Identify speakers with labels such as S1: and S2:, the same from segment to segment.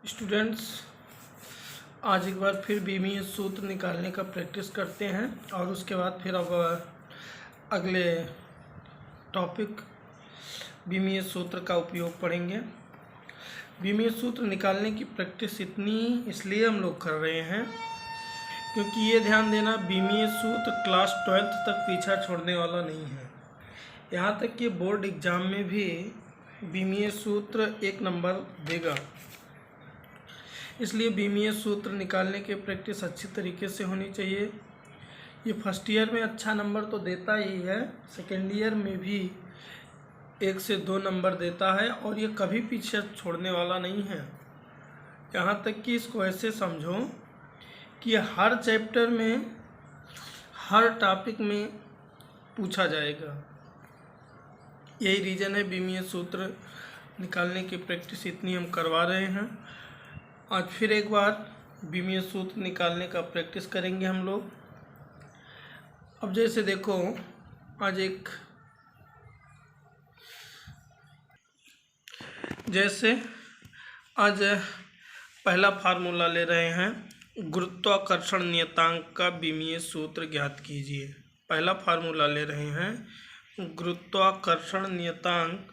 S1: Students, आज एक बार फिर बीमीय सूत्र निकालने का प्रैक्टिस करते हैं और उसके बाद फिर अब अगले टॉपिक बीमीय सूत्र का उपयोग पढ़ेंगे। बीमीय सूत्र निकालने की प्रैक्टिस इतनी इसलिए हम लोग कर रहे हैं क्योंकि ये ध्यान देना, बीमीय सूत्र क्लास 12th तक पीछा छोड़ने वाला नहीं है। यहाँ तक कि बोर्ड एग्ज़ाम में भी बीमीय सूत्र 1 नंबर देगा। इसलिए बीमीय सूत्र निकालने की प्रैक्टिस अच्छी तरीके से होनी चाहिए। ये फर्स्ट ईयर में अच्छा नंबर तो देता ही है, सेकेंड ईयर में भी 1 से 2 नंबर देता है और ये कभी पीछे छोड़ने वाला नहीं है। यहाँ तक कि इसको ऐसे समझो कि हर चैप्टर में, हर टॉपिक में पूछा जाएगा। यही रीज़न है बीमीय सूत्र निकालने की प्रैक्टिस इतनी हम करवा रहे हैं। आज फिर एक बार बीमीय सूत्र निकालने का प्रैक्टिस करेंगे हम लोग। अब जैसे देखो, आज पहला फार्मूला ले रहे हैं, गुरुत्वाकर्षण नियतांक का बीमीय सूत्र ज्ञात कीजिए। पहला फार्मूला ले रहे हैं, गुरुत्वाकर्षण नियतांक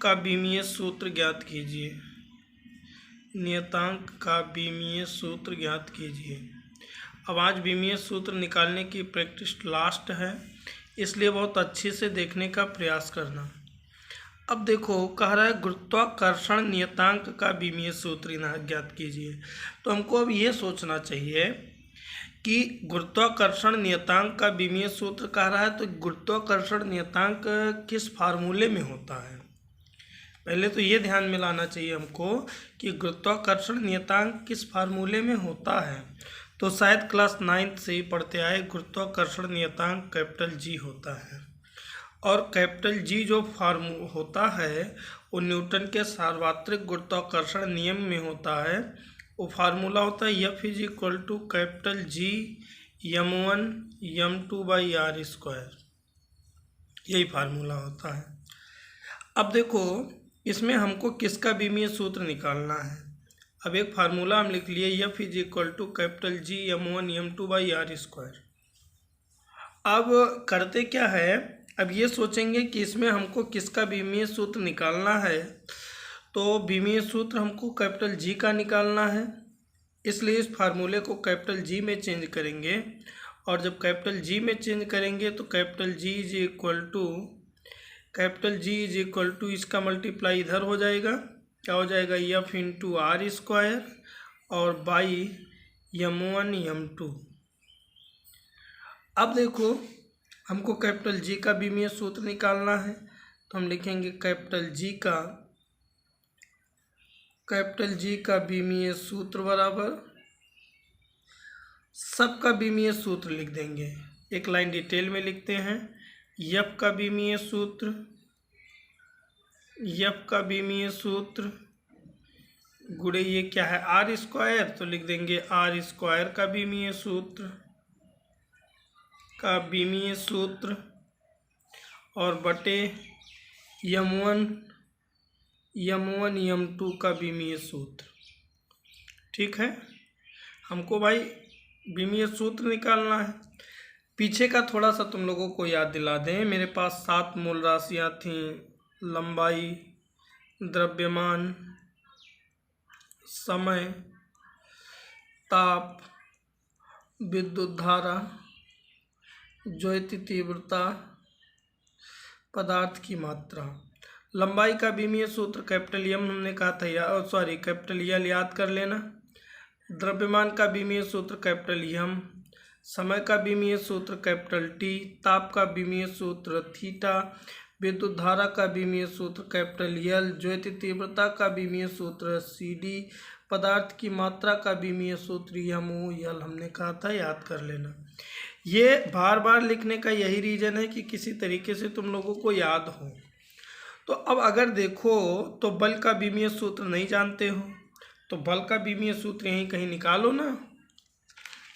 S1: का बीमीय सूत्र ज्ञात कीजिए। नियतांक का बीमीय सूत्र ज्ञात कीजिए। अब आज बीमीय सूत्र निकालने की प्रैक्टिस लास्ट है, इसलिए बहुत अच्छे से देखने का प्रयास करना। अब देखो, कह रहा है गुरुत्वाकर्षण नियतांक का बीमीय सूत्र ज्ञात कीजिए। तो हमको अब ये सोचना चाहिए कि गुरुत्वाकर्षण नियतांक का बीमीय सूत्र कह रहा है, तो गुरुत्वाकर्षण नियतांक किस फार्मूले में होता है। पहले तो ये ध्यान में लाना चाहिए हमको कि गुरुत्वाकर्षण नियतांक किस फार्मूले में होता है। तो शायद क्लास 9th से ही पढ़ते आए, गुरुत्वाकर्षण नियतांक कैपिटल जी होता है। और कैपिटल जी जो होता है वो न्यूटन के सार्वत्रिक गुरुत्वाकर्षण नियम में होता है। वो फार्मूला होता है F = capital G m1 m2/r²। यही फार्मूला होता है। अब देखो, इसमें हमको किसका बीमीय सूत्र निकालना है। अब एक फार्मूला हम लिख लिए, F = capital G m1 m2/r²। अब करते क्या है, अब ये सोचेंगे कि इसमें हमको किसका बीमीय सूत्र निकालना है। तो बीमीय सूत्र हमको कैपिटल जी का निकालना है, इसलिए इस फार्मूले को कैपिटल जी में चेंज करेंगे। और जब कैपिटल जी में चेंज करेंगे तो capital G is equal to इसका मल्टीप्लाई इधर हो जाएगा। क्या हो जाएगा, F × r² और बाई m1 m2। अब देखो, हमको कैपिटल जी का बीमीय सूत्र निकालना है, तो हम लिखेंगे कैपिटल जी का बीमीय सूत्र बराबर, सबका बीमीय सूत्र लिख देंगे। एक लाइन डिटेल में लिखते हैं, F का बीमीय सूत्र गुणे ये क्या है, r², तो लिख देंगे r² का बीमीय सूत्र और बटे m1 m2 का बीमीय सूत्र। ठीक है, हमको भाई बीमीय सूत्र निकालना है। पीछे का थोड़ा सा तुम लोगों को याद दिला दें, मेरे पास 7 मूल राशियाँ थीं, लंबाई, द्रव्यमान, समय, ताप, विद्युत धारा, ज्योति तीव्रता, पदार्थ की मात्रा। लंबाई का बीमीय सूत्र कैपिटल एम हमने कहा था, कैपिटल एल याद कर लेना। द्रव्यमान का बीमीय सूत्र कैपिटल एम, समय का बीमीय सूत्र कैपिटल टी, ताप का बीमीय सूत्र थीटा, विद्युत धारा का बीमीय सूत्र कैपिटल एल, ज्योति तीव्रता का बीमीय सूत्र CD, पदार्थ की मात्रा का बीमीय सूत्र MOL हमने कहा था, याद कर लेना। ये बार बार लिखने का यही रीज़न है कि किसी तरीके से तुम लोगों को याद हो। तो अब अगर देखो तो बल का बीमीय सूत्र नहीं जानते हो, तो बल का बीमीय सूत्र यहीं कहीं निकालो ना।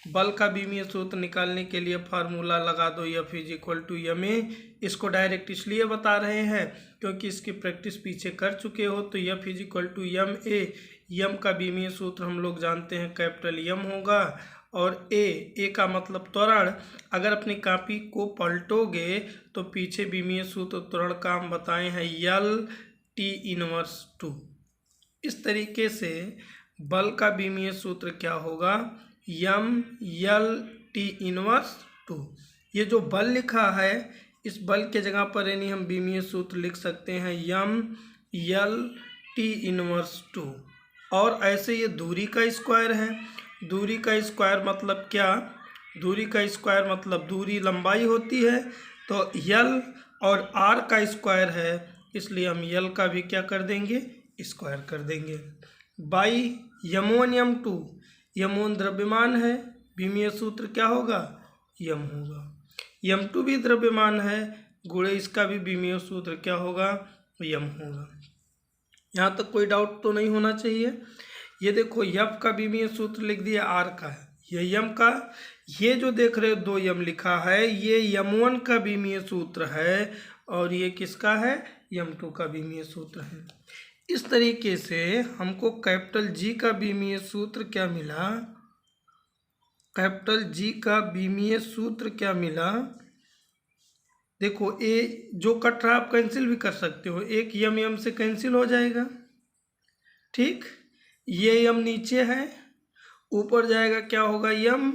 S1: बल का बीमीय सूत्र निकालने के लिए फार्मूला लगा दो F = ma। इसको डायरेक्ट इसलिए बता रहे हैं क्योंकि इसकी प्रैक्टिस पीछे कर चुके हो। तो F = ma। यम का बीमीय सूत्र हम लोग जानते हैं कैपिटल यम होगा, और ए का मतलब त्वरण। अगर अपनी कॉपी को पलटोगे तो पीछे बीमीय सूत्र त्वरण का हम बताए हैं L/T−2। इस तरीके से बल का बीमीय सूत्र क्या होगा, M/L/T−2। ये जो बल लिखा है, इस बल के जगह पर यानी हम बीमीय सूत्र लिख सकते हैं M/L/T−2। और ऐसे ये दूरी का स्क्वायर है। दूरी का स्क्वायर मतलब क्या, दूरी का स्क्वायर मतलब दूरी लंबाई होती है, तो L और R का स्क्वायर है, इसलिए हम L का भी क्या कर देंगे, स्क्वायर कर देंगे। बाई M1 M2, M1 द्रव्यमान है, बीमीय सूत्र क्या होगा, यम होगा। M2 भी द्रव्यमान है, गुणे इसका भी बीमीय सूत्र क्या होगा, यम होगा। यहाँ तक कोई डाउट तो नहीं होना चाहिए। ये देखो F का बीमीय सूत्र लिख दिया, R का है, ये M का, ये जो देख रहे हो 2 M लिखा है, ये M1 का बीमीय सूत्र है, और ये किसका है, M2 का बीमीय सूत्र है। इस तरीके से हमको कैपिटल G का बीमीय सूत्र क्या मिला, कैपिटल G का बीमीय सूत्र क्या मिला। देखो ए जो कट रहा आप कैंसिल भी कर सकते हो, एक M से कैंसिल हो जाएगा, ठीक। ये M नीचे है, ऊपर जाएगा क्या होगा, M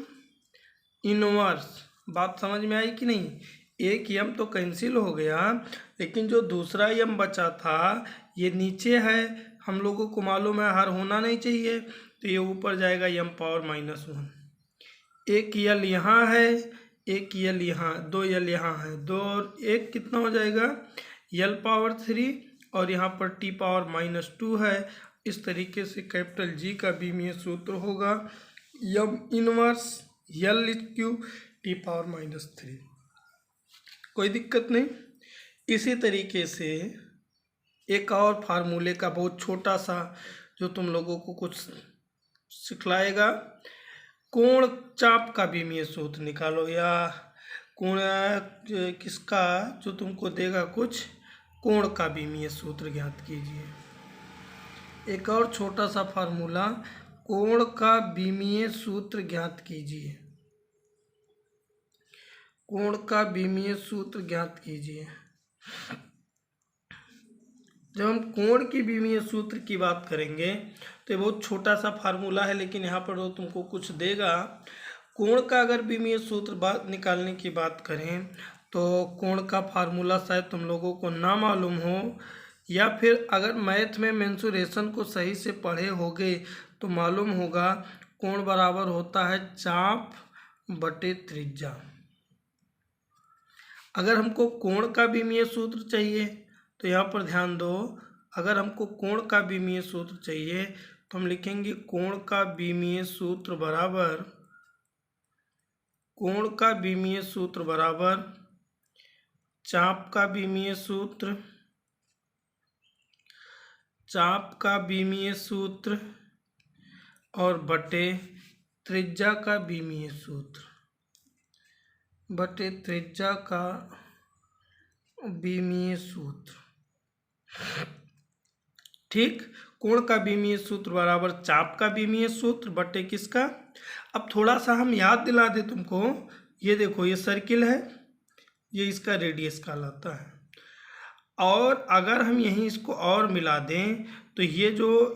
S1: इनवर्स। बात समझ में आई कि नहीं, एक M तो कैंसिल हो गया, लेकिन जो दूसरा M बचा था ये नीचे है, हम लोगों को मालूम है हर होना नहीं चाहिए, तो ये ऊपर जाएगा M⁻⁻1। एक L यहाँ है, एक L यहाँ, 2 L यहाँ है, 2 और 1 कितना हो जाएगा, L⁻3, और यहाँ पर T⁻−2 है। इस तरीके से कैपिटल G का बीमीय सूत्र होगा M इनवर्स L³ T⁻−3। कोई दिक्कत नहीं। इसी तरीके से एक और फार्मूले का बहुत छोटा सा जो तुम लोगों को कुछ सिखलाएगा, कोण चाप का बीमीय सूत्र निकालो, या कोण किसका जो तुमको देगा कुछ, कोण का बीमीय सूत्र ज्ञात कीजिए। एक और छोटा सा फार्मूला, कोण का बीमीय सूत्र ज्ञात कीजिए, कोण का बीमीय सूत्र ज्ञात कीजिए। जब हम कोण की बीमीय सूत्र की बात करेंगे तो ये बहुत छोटा सा फार्मूला है, लेकिन यहाँ पर वो तुमको कुछ देगा। कोण का अगर बीमीय सूत्र बात निकालने की बात करें तो कोण का फार्मूला शायद तुम लोगों को ना मालूम हो, या फिर अगर मैथ में मेंसुरेशन को सही से पढ़े होगे तो मालूम होगा। कोण बराबर होता है चाप बटे त्रिज्या। अगर हमको कोण का बीमीय सूत्र चाहिए तो यहाँ पर ध्यान दो, अगर हमको कोण का बीमीय सूत्र चाहिए तो हम लिखेंगे कोण का बीमीय सूत्र बराबर, कोण का बीमीय सूत्र बराबर चाप का बीमीय सूत्र, चाप का बीमीय सूत्र और बटे त्रिज्या का बीमीय सूत्र, बटे त्रिज्या का बीमीय सूत्र, ठीक। कोण का बीमीय सूत्र बराबर चाप का बीमीय सूत्र बटे किसका। अब थोड़ा सा हम याद दिला दे तुमको, ये देखो ये सर्किल है, ये इसका रेडियस कहलाता है, और अगर हम यहीं इसको और मिला दें तो ये जो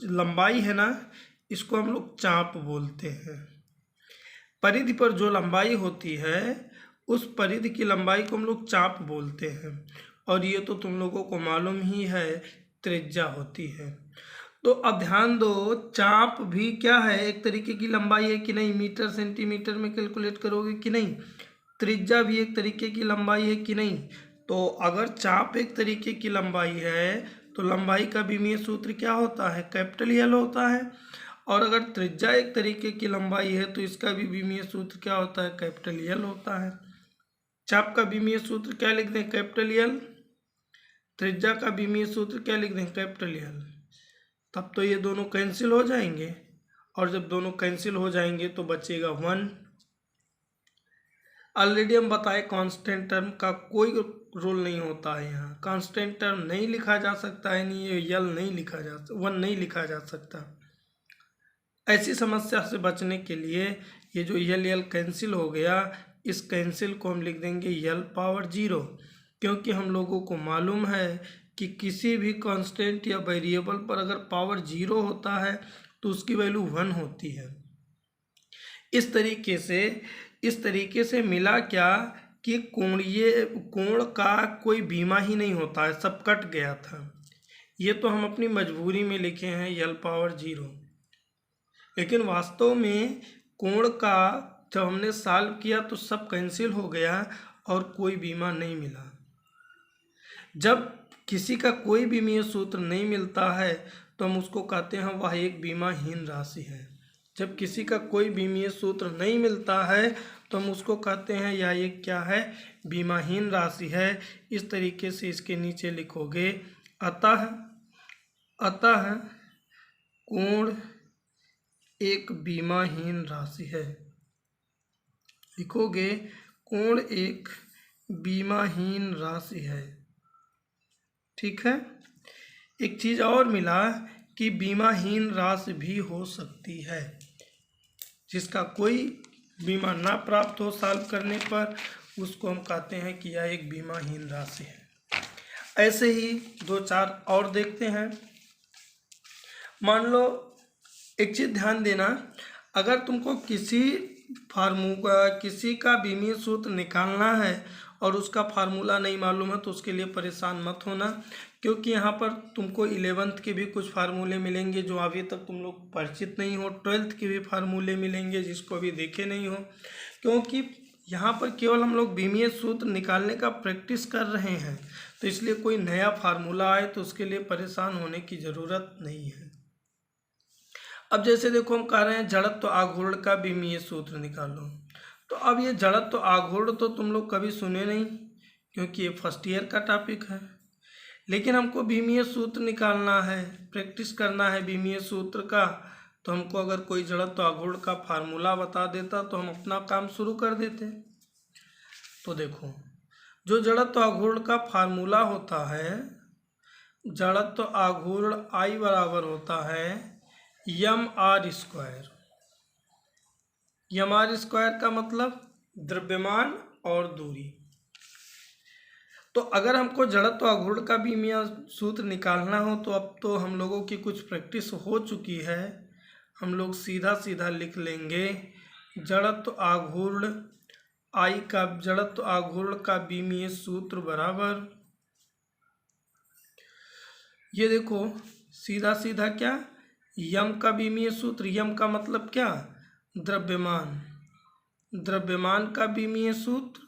S1: लंबाई है ना, इसको हम लोग चाप बोलते हैं। परिधि पर जो लंबाई होती है उस परिधि की लंबाई को हम लोग चाप बोलते हैं, और ये तो तुम लोगों को मालूम ही है त्रिज्या होती है। तो अब ध्यान दो, चाप भी क्या है, एक तरीके की लंबाई है कि नहीं, मीटर सेंटीमीटर में कैलकुलेट करोगे कि नहीं। त्रिज्या भी एक तरीके की लंबाई है कि नहीं। तो अगर चाप एक तरीके की लंबाई है तो लंबाई का बीमीय सूत्र क्या होता है, कैपिटल L होता है, और अगर त्रिज्या एक तरीके की लंबाई है तो इसका भी बीमीय सूत्र क्या होता है, कैपिटल L होता है। चाप का बीमीय सूत्र क्या लिख दें, कैपिटल L। त्रिज्या का बीमीय सूत्र क्या लिख दें, कैपिटल L। तब तो ये दोनों कैंसिल हो जाएंगे और जब दोनों कैंसिल हो जाएंगे तो बचेगा 1। ऑलरेडी हम बताए कांस्टेंट टर्म का कोई रोल नहीं होता है, यहाँ कांस्टेंट टर्म नहीं लिखा जा सकता है, नहीं ये यल नहीं लिखा जा 1 नहीं लिखा जा सकता। ऐसी समस्या से बचने के लिए ये जो यल कैंसिल हो गया, इस कैंसिल को हम लिख देंगे यल पावर 0, क्योंकि हम लोगों को मालूम है कि किसी भी कांस्टेंट या वेरिएबल पर अगर पावर 0 होता है तो उसकी वैल्यू 1 होती है। इस तरीके से मिला क्या कि कोण का कोई बीमा ही नहीं होता है, सब कट गया था। ये तो हम अपनी मजबूरी में लिखे हैं यल पावर 0, लेकिन वास्तव में कोण का जब हमने सॉल्व किया तो सब कैंसिल हो गया और कोई बीमा नहीं मिला। जब किसी का कोई बीमीय सूत्र नहीं मिलता है तो हम उसको कहते हैं वह एक बीमाहीन राशि है। जब किसी का कोई बीमीय सूत्र नहीं मिलता है तो हम उसको कहते हैं या ये क्या है, बीमाहीन राशि है। इस तरीके से इसके नीचे लिखोगे अतः कोण एक बीमाहीन राशि है, लिखोगे कोण एक बीमाहीन राशि है। ठीक है। एक चीज़ और मिला कि बीमाहीन राशि भी हो सकती है, जिसका कोई बीमा ना प्राप्त हो सॉल्व करने पर उसको हम कहते हैं कि यह एक बीमाहीन राशि है। ऐसे ही 2-4 और देखते हैं। मान लो एक चीज़ ध्यान देना, अगर तुमको किसी का बीमीय सूत्र निकालना है और उसका फार्मूला नहीं मालूम है तो उसके लिए परेशान मत होना, क्योंकि यहाँ पर तुमको 11th के भी कुछ फार्मूले मिलेंगे जो अभी तक तुम लोग परिचित नहीं हो, 12th के भी फार्मूले मिलेंगे जिसको अभी देखे नहीं हो, क्योंकि यहाँ पर केवल हम लोग बीमीय सूत्र निकालने का प्रैक्टिस कर रहे हैं, तो इसलिए कोई नया फार्मूला आए तो उसके लिए परेशान होने की ज़रूरत नहीं है। अब जैसे देखो हम कह रहे हैं जड़त्व आघूर्ण का बीमीय सूत्र निकालो, तो अब ये जड़त्व आघूर्ण तो तुम लोग कभी सुने नहीं, क्योंकि ये फर्स्ट ईयर का टॉपिक है, लेकिन हमको बीमीय सूत्र निकालना है, प्रैक्टिस करना है बीमीय सूत्र का। तो हमको अगर कोई जड़त्व आघूर्ण का फार्मूला बता देता तो हम अपना काम शुरू कर देते। तो देखो, जो जड़त्व आघूर्ण का फार्मूला होता है, जड़त्व आघूर्ण I बराबर होता है mr²। mr² का मतलब द्रव्यमान और दूरी। तो अगर हमको जड़त्व आघूर्ण का बीमीय सूत्र निकालना हो तो अब तो हम लोगों की कुछ प्रैक्टिस हो चुकी है, हम लोग सीधा सीधा लिख लेंगे जड़त्व आघूर्ण का बीमीय सूत्र बराबर, ये देखो सीधा सीधा क्या, यम का बीमीय सूत्र, यम का मतलब क्या, द्रव्यमान का बीमीय सूत्र,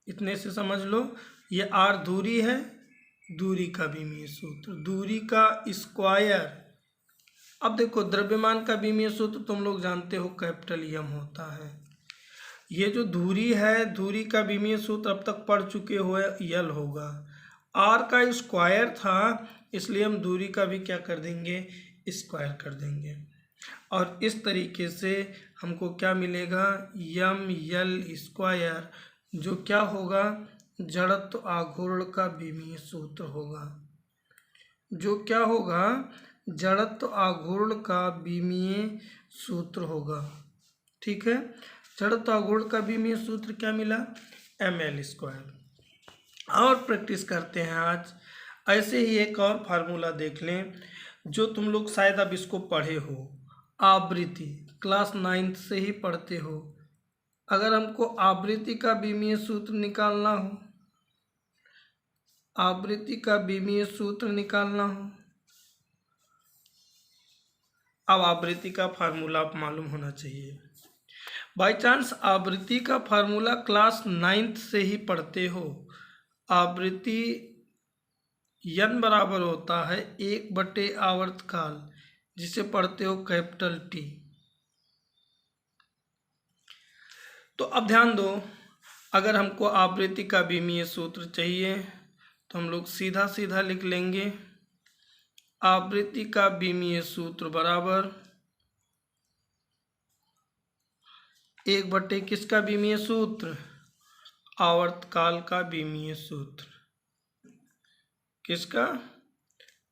S1: इतने से समझ लो। ये r दूरी है, दूरी का बीमीय सूत्र, दूरी का स्क्वायर। अब देखो द्रव्यमान का बीमीय सूत्र तुम लोग जानते हो कैपिटल यम होता है। ये जो दूरी है, दूरी का बीमीय सूत्र अब तक पढ़ चुके हो, यल होगा। r का स्क्वायर था इसलिए हम दूरी का भी क्या कर देंगे, स्क्वायर कर देंगे। और इस तरीके से हमको क्या मिलेगा, यम यल स्क्वायर, जो क्या होगा, जड़त्व आघूर्ण का बीमीय सूत्र होगा, जो क्या होगा, जड़त्व आघूर्ण का बीमीय सूत्र होगा। ठीक है, जड़त्व आघूर्ण का बीमीय सूत्र क्या मिला, ml²। और प्रैक्टिस करते हैं आज। ऐसे ही एक और फार्मूला देख लें जो तुम लोग शायद अब इसको पढ़े हो, आवृत्ति, क्लास 9th से ही पढ़ते हो। अगर हमको आवृत्ति का बीमीय सूत्र निकालना हो, आवृत्ति का बीमीय सूत्र निकालना हो, अब आवृत्ति का फार्मूला आप मालूम होना चाहिए। बाय चांस आवृत्ति का फार्मूला क्लास 9th से ही पढ़ते हो। आवृत्ति n बराबर होता है 1/, आवर्तकाल, जिसे पढ़ते हो कैपिटल T। तो अब ध्यान दो, अगर हमको आवृत्ति का बीमीय सूत्र चाहिए तो हम लोग सीधा सीधा लिख लेंगे आवृत्ति का बीमीय सूत्र बराबर 1/, किसका बीमीय सूत्र? आवर्तकाल का बीमीय सूत्र। किसका?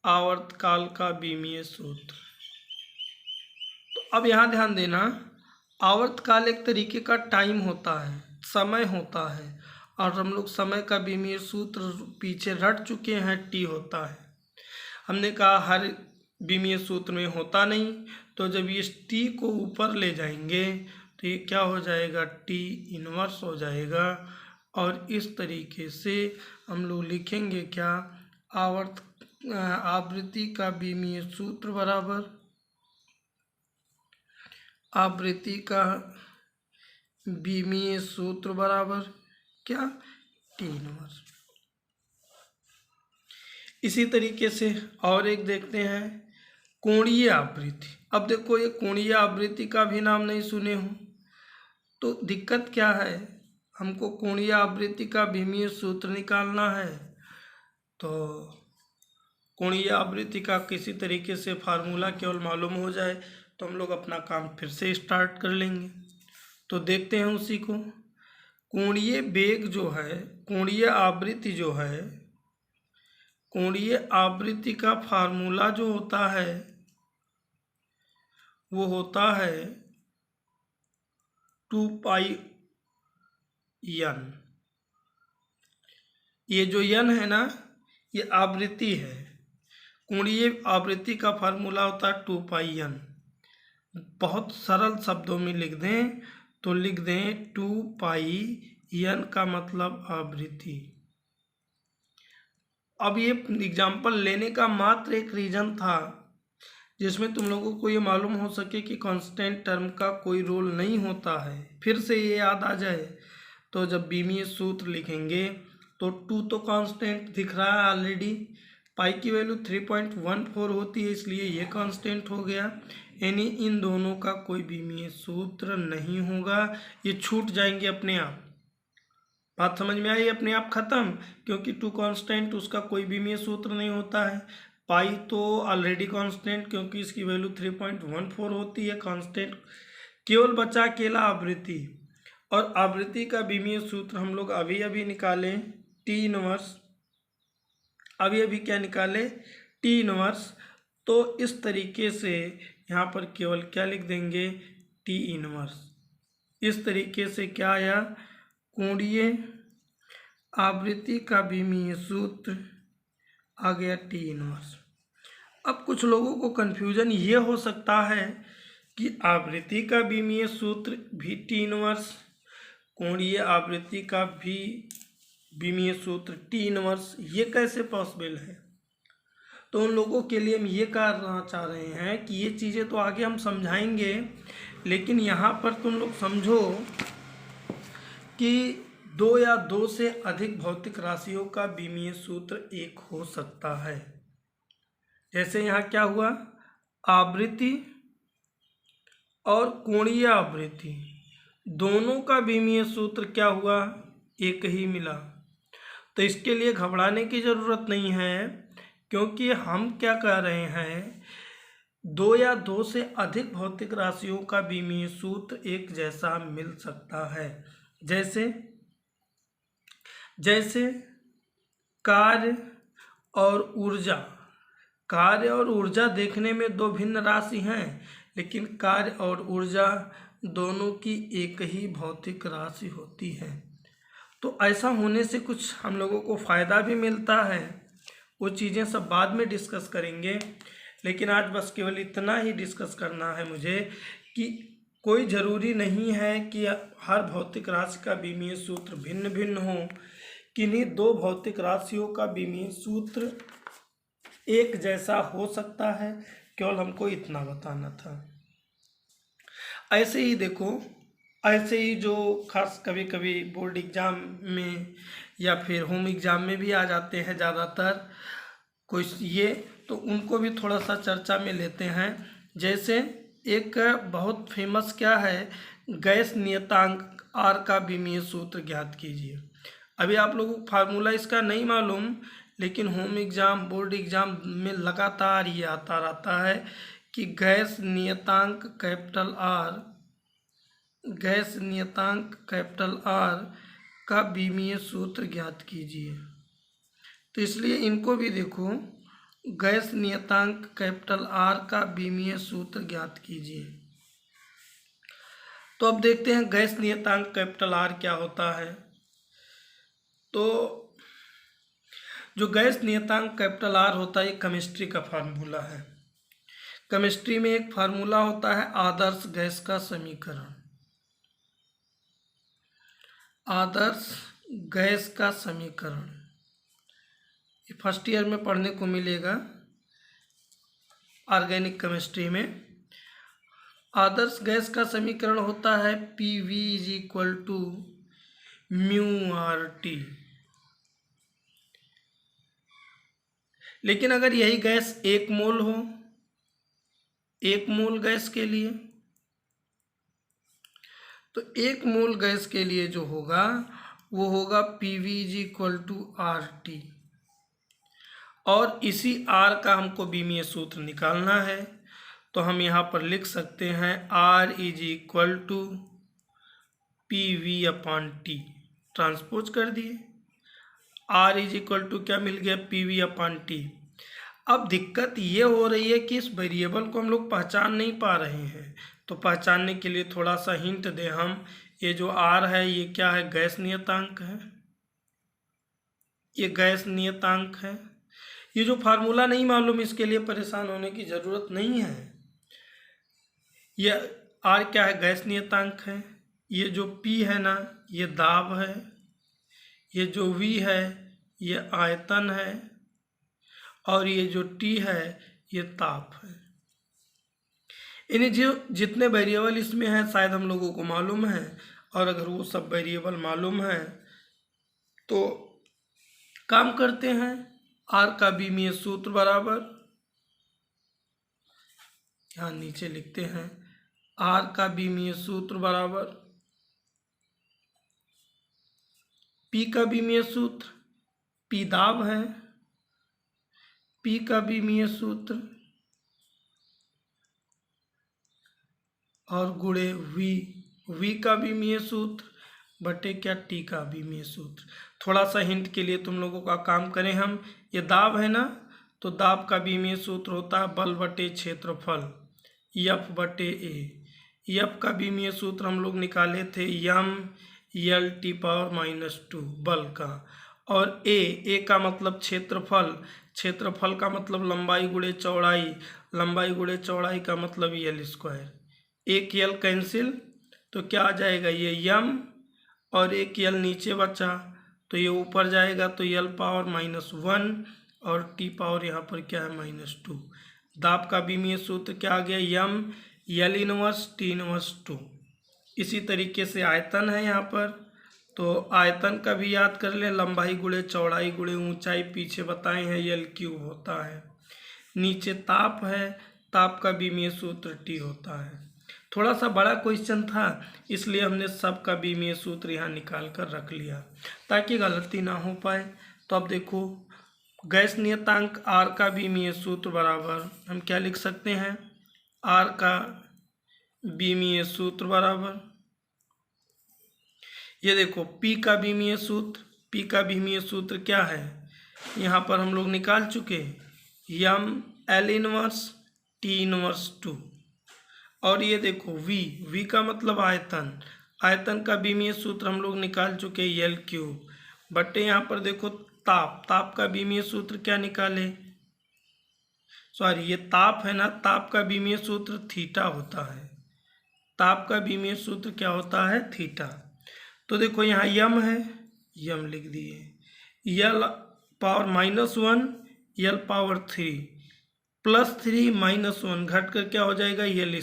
S1: आवर्तकाल का बीमीय सूत्र। तो अब यहाँ ध्यान देना, आवर्तकाल एक तरीके का टाइम होता है, समय होता है, और हम लोग समय का बीमीय सूत्र पीछे रट चुके हैं, टी होता है। हमने कहा हर बीमीय सूत्र में होता नहीं, तो जब इस टी को ऊपर ले जाएंगे तो ये क्या हो जाएगा? टी इनवर्स हो जाएगा। और इस तरीके से हम लोग लिखेंगे क्या? आवृत्ति का बीमीय सूत्र बराबर आवृत्ति का बीमीय सूत्र बराबर क्या? T inverse. इसी तरीके से और एक देखते हैं, कोणीय आवृत्ति। अब देखो, ये कोणीय आवृत्ति का भी नाम नहीं सुने हो, तो दिक्कत क्या है? हमको कोणीय आवृत्ति का बीमीय सूत्र निकालना है। तो कोणीय आवृत्ति का किसी तरीके से फार्मूला केवल मालूम हो जाए तो हम लोग अपना काम फिर से स्टार्ट कर लेंगे। तो देखते हैं उसी को। कोणीय वेग जो है, कोणीय आवृत्ति जो है, कोणीय आवृत्ति का फार्मूला जो होता है वो होता है 2πn। ये जो n है ना, ये आवृत्ति है। कोणीय आवृत्ति का फार्मूला होता है 2πn। बहुत सरल शब्दों में लिख दें तो लिख दें 2πn का मतलब आवृत्ति। अब ये एग्जाम्पल लेने का मात्र एक रीजन था जिसमें तुम लोगों को ये मालूम हो सके कि कांस्टेंट टर्म का कोई रोल नहीं होता है। फिर से ये याद आ जाए तो जब बीमीय सूत्र लिखेंगे तो 2 तो कांस्टेंट दिख रहा है ऑलरेडी, पाई की वैल्यू 3.14 होती है, इसलिए ये कांस्टेंट हो गया। यानी इन दोनों का कोई बीमीय सूत्र नहीं होगा, ये छूट जाएंगे अपने आप। बात समझ में आई? अपने आप खत्म, क्योंकि 2 कांस्टेंट, उसका कोई बीमीय सूत्र नहीं होता है। पाई तो ऑलरेडी कांस्टेंट, क्योंकि इसकी वैल्यू 3.14 होती है, कांस्टेंट। केवल बचा अकेला आवृत्ति, और आवृत्ति का बीमीय सूत्र हम लोग अभी अभी निकालें, टी इनवर्स। अभी अभी क्या निकाले? T inverse. तो इस तरीके से यहाँ पर केवल क्या लिख देंगे? T inverse. इस तरीके से क्या आया? कोणीय आवृत्ति का बीमीय सूत्र आ गया टी इनवर्स। अब कुछ लोगों को कन्फ्यूजन ये हो सकता है कि आवृत्ति का बीमीय सूत्र भी टी इनवर्स, कोणीय आवृत्ति का भी बीमीय सूत्र टी इनवर्स, ये कैसे पॉसिबल है? तो उन लोगों के लिए हम ये कहना चाह रहे हैं कि ये चीज़ें तो आगे हम समझाएंगे, लेकिन यहाँ पर तुम लोग समझो कि 2 या 2 से अधिक भौतिक राशियों का बीमीय सूत्र एक हो सकता है। जैसे यहाँ क्या हुआ? आवृत्ति और कोणीय आवृत्ति दोनों का बीमीय सूत्र क्या हुआ? एक ही मिला। तो इसके लिए घबराने की ज़रूरत नहीं है, क्योंकि हम क्या कह रहे हैं, 2 या 2 से अधिक भौतिक राशियों का बीमीय सूत्र एक जैसा मिल सकता है। जैसे कार्य और ऊर्जा। कार्य और ऊर्जा देखने में 2 भिन्न राशि हैं, लेकिन कार्य और ऊर्जा दोनों की एक ही भौतिक राशि होती है। तो ऐसा होने से कुछ हम लोगों को फ़ायदा भी मिलता है, वो चीज़ें सब बाद में डिस्कस करेंगे। लेकिन आज बस केवल इतना ही डिस्कस करना है मुझे कि कोई ज़रूरी नहीं है कि हर भौतिक राशि का बीमीय सूत्र भिन्न भिन्न हो। किन्हीं 2 भौतिक राशियों का बीमीय सूत्र एक जैसा हो सकता है, केवल हमको इतना बताना था। ऐसे ही देखो, ऐसे ही जो खास कभी कभी बोर्ड एग्ज़ाम में या फिर होम एग्ज़ाम में भी आ जाते हैं ज़्यादातर कुछ ये, तो उनको भी थोड़ा सा चर्चा में लेते हैं। जैसे एक बहुत फेमस क्या है, गैस नियतांक आर का बीमीय सूत्र ज्ञात कीजिए। अभी आप लोगों को फार्मूला इसका नहीं मालूम, लेकिन होम एग्ज़ाम, बोर्ड एग्ज़ाम में लगातार ये आता रहता है कि गैस नियतांक कैपिटल आर का बीमीय सूत्र ज्ञात कीजिए। तो इसलिए इनको भी देखो, गैस नियतांक कैपिटल आर का बीमीय सूत्र ज्ञात कीजिए। तो अब देखते हैं गैस नियतांक कैपिटल आर क्या होता है। तो जो गैस नियतांक कैपिटल आर होता है, ये केमिस्ट्री का फार्मूला है। केमिस्ट्री में एक फार्मूला होता है आदर्श गैस का समीकरण। आदर्श गैस का समीकरण ये फर्स्ट ईयर में पढ़ने को मिलेगा ऑर्गेनिक केमिस्ट्री में। आदर्श गैस का समीकरण होता है PV is equal to μRT। लेकिन अगर यही गैस 1 मोल हो, 1 मोल गैस के लिए, तो 1 मोल गैस के लिए जो होगा वो होगा PV is equal to RT। और इसी R का हमको बीमीय सूत्र निकालना है, तो हम यहाँ पर लिख सकते हैं R is equal to PV/T। Transpose कर दिए, R इज इक्वल टू क्या मिल गया, PV/T। अब दिक्कत ये हो रही है कि इस वेरिएबल को हम लोग पहचान नहीं पा रहे हैं। तो पहचानने के लिए थोड़ा सा हिंट दें हम, ये जो R है ये क्या है, गैस नियतांक है। ये गैस नियतांक है। ये जो फार्मूला नहीं मालूम, इसके लिए परेशान होने की ज़रूरत नहीं है। ये R क्या है, गैस नियतांक है। ये जो P है ना, ये दाब है। ये जो V है ये आयतन है। और ये जो T है ये ताप है। इन्हें जो जितने वेरिएबल इसमें हैं शायद हम लोगों को मालूम है, और अगर वो सब वेरिएबल मालूम है तो काम करते हैं। R का बीमीय सूत्र बराबर, यहाँ नीचे लिखते हैं, R का बीमीय सूत्र बराबर P का बीमीय सूत्र, P दाब है, P का बीमीय सूत्र और गुणे V का बीमीय सूत्र बटे क्या, T का बीमीय सूत्र। थोड़ा सा हिंट के लिए तुम लोगों का काम करें हम, ये दाब है ना, तो दाब का बीमीय सूत्र होता है बल बटे क्षेत्रफल, F/A। F का बीमीय सूत्र हम लोग निकाले थे m/L⁻⁻2 बल का। और A का मतलब क्षेत्रफल, क्षेत्रफल का मतलब लंबाई गुणे चौड़ाई, लंबाई गुणे चौड़ाई का मतलब L²। एक L कैंसिल, तो क्या आ जाएगा, ये m और एक L नीचे बचा, तो ये ऊपर जाएगा, तो L⁻⁻1 और T पावर यहाँ पर क्या है, -2। दाब का बीमीय सूत्र क्या आ गया, m L−1T−2। इसी तरीके से आयतन है यहाँ पर, तो आयतन का भी याद कर लें, लंबाई गुणे चौड़ाई गुणे ऊंचाई, पीछे बताए हैं L³ होता है। नीचे ताप है, ताप का बीमीय सूत्र T होता है। थोड़ा सा बड़ा क्वेश्चन था, इसलिए हमने सब का बीमीय सूत्र यहाँ निकाल कर रख लिया ताकि गलती ना हो पाए। तो अब देखो, गैस नियतांक R का बीमीय सूत्र बराबर हम क्या लिख सकते हैं, R का बीमीय सूत्र बराबर, ये देखो P का बीमीय सूत्र, P का बीमीय सूत्र क्या है, यहाँ पर हम लोग निकाल चुके, m L−1T−2। और ये देखो V का मतलब आयतन, आयतन का बीमीय सूत्र हम लोग निकाल चुके L³ बटे, यहाँ पर देखो ताप, ताप का बीमीय सूत्र क्या निकाले, सॉरी ये ताप है ना, ताप का बीमीय सूत्र थीटा होता है। ताप का बीमीय सूत्र क्या होता है, थीटा। तो देखो यहाँ m है, m लिख दिए, L⁻−1 L⁻3 +3 -1 घट कर क्या हो जाएगा, L²,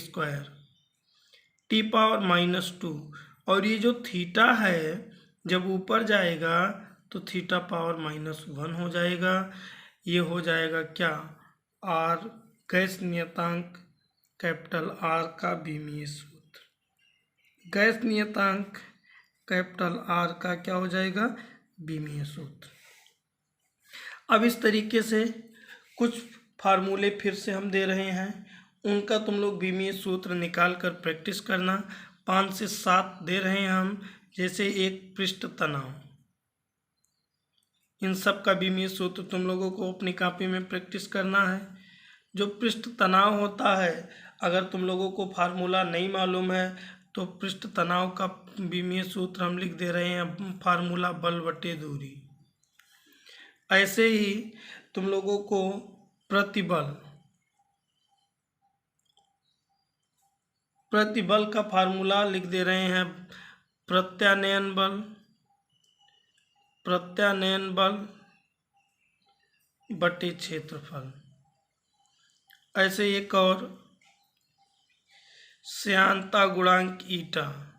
S1: T⁻−2। और ये जो थीटा है जब ऊपर जाएगा तो थीटा पावर -1 हो जाएगा। ये हो जाएगा क्या, R गैस नियतांक कैपिटल R का बीमीय सूत्र। गैस नियतांक कैपिटल R का क्या हो जाएगा, बीमीय सूत्र। अब इस तरीके से कुछ फार्मूले फिर से हम दे रहे हैं, उनका तुम लोग बीमीय सूत्र निकाल कर प्रैक्टिस करना। 5 से 7 दे रहे हैं हम, जैसे एक पृष्ठ तनाव, इन सब का बीमीय सूत्र तुम लोगों को अपनी कॉपी में प्रैक्टिस करना है। जो पृष्ठ तनाव होता है, अगर तुम लोगों को फार्मूला नहीं मालूम है तो पृष्ठ तनाव का बीमीय सूत्र हम लिख दे रहे हैं, फार्मूला बल बटे दूरी। ऐसे ही तुम लोगों को प्रतिबल का फार्मूला लिख दे रहे हैं, प्रत्यानयन बल बटे क्षेत्रफल। ऐसे एक और श्यानता गुणांक ईटा,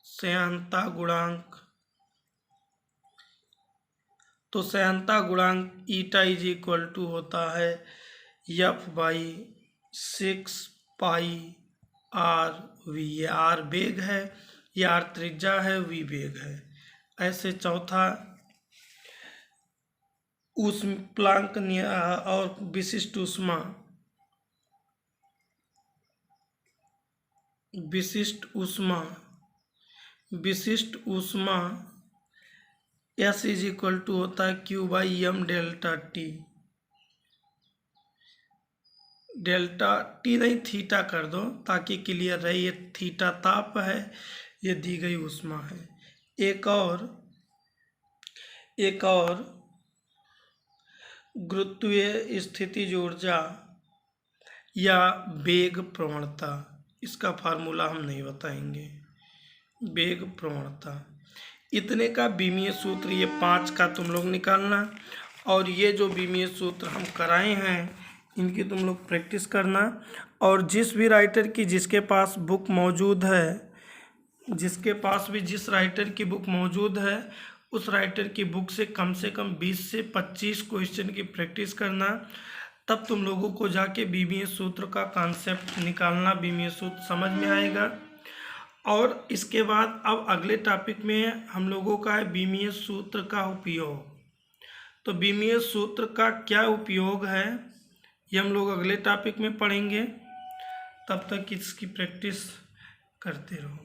S1: श्यानता गुणांक, तो श्यानता गुणांक ईटा इज इक्वल टू होता है F/6 पाई आर वी। ये आर वेग है, ये आर त्रिज्या है, वी वेग है। ऐसे चौथा प्लांक और विशिष्ट ऊष्मा S इज इक्वल टू होता है Q/m delta T. Delta T नहीं, थीटा कर दो ताकि क्लियर रहे। ये थीटा ताप है, ये दी गई ऊष्मा है। एक और गुरुत्वीय स्थितिज ऊर्जा या वेग प्रवणता, इसका फार्मूला हम नहीं बताएंगे। वेग प्रवणता, इतने का बीमीय सूत्र, ये 5 का तुम लोग निकालना। और ये जो बीमीय सूत्र हम कराए हैं, इनकी तुम लोग प्रैक्टिस करना। और जिस भी राइटर की, जिसके पास बुक मौजूद है, जिस राइटर की बुक मौजूद है, उस राइटर की बुक से कम 20 से 25 क्वेश्चन की प्रैक्टिस करना। तब तुम लोगों को जाके बीमीय सूत्र का कॉन्सेप्ट निकालना, बीमीय सूत्र समझ में आएगा। और इसके बाद अब अगले टॉपिक में हम लोगों का है बीमीय सूत्र का उपयोग। तो बीमीय सूत्र का क्या उपयोग है, ये हम लोग अगले टॉपिक में पढ़ेंगे। तब तक इसकी प्रैक्टिस करते रहो।